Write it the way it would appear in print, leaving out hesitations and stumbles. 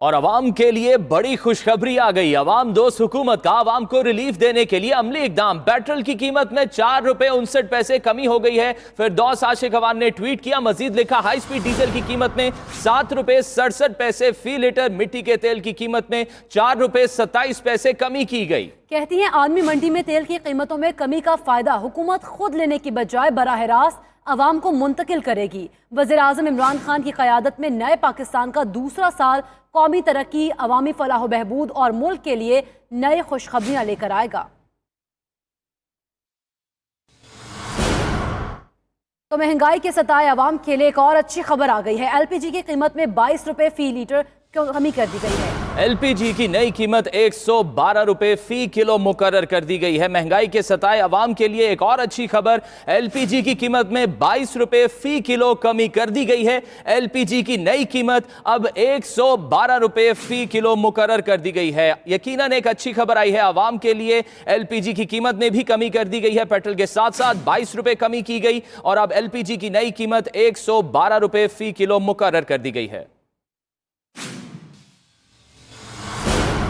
और अवाम के लिए बड़ी खुशखबरी आ गई। अवाम दोस्त हुकूमत का अवाम को रिलीफ देने के लिए अमली इकदाम। पेट्रोल की कीमत में 4 रुपए 59 पैसे कमी हो गई है। फिरदौस आशिक अवान ने ट्वीट किया, मजीद लिखा, हाई स्पीड डीजल की कीमत में 7 रुपए 67 पैसे फी लीटर, मिट्टी के तेल की कीमत में 4 रुपए 27 पैसे कमी की गई। कहती हैं आलमी मंडी में तेल की कीमतों में कमी का फायदा हुकूमत खुद लेने की बजाय बराह रास्त अवाम को मुंतकिल करेगी। वज़ीर आज़म इमरान खान की क़यादत में नए पाकिस्तान का दूसरा साल कौमी तरक्की, अवामी फलाह बहबूद और मुल्क के लिए नए खुशखबरियां लेकर आएगा। तो महंगाई के सताए अवाम के लिए एक और अच्छी खबर आ गई है। एलपीजी की कीमत में 22 रुपए फी लीटर कमी कर दी गई है। एलपीजी की नई कीमत 112 रुपए फी किलो मुकर्रर कर दी गई है। महंगाई के सताए अवाम के लिए एक और अच्छी खबर, एलपीजी की कीमत में 22 रुपए फी किलो कमी कर दी गई है। एलपीजी की नई कीमत अब 112 रुपए फी किलो मुकर्रर कर दी गई है। यकीनन एक अच्छी खबर आई है अवाम के लिए। एलपीजी की कीमत में भी कमी कर दी गई है। पेट्रोल के साथ साथ 22 रुपए कमी की गई और अब एलपीजी की नई कीमत 112 रुपए फी किलो मुकर्रर कर दी गई है।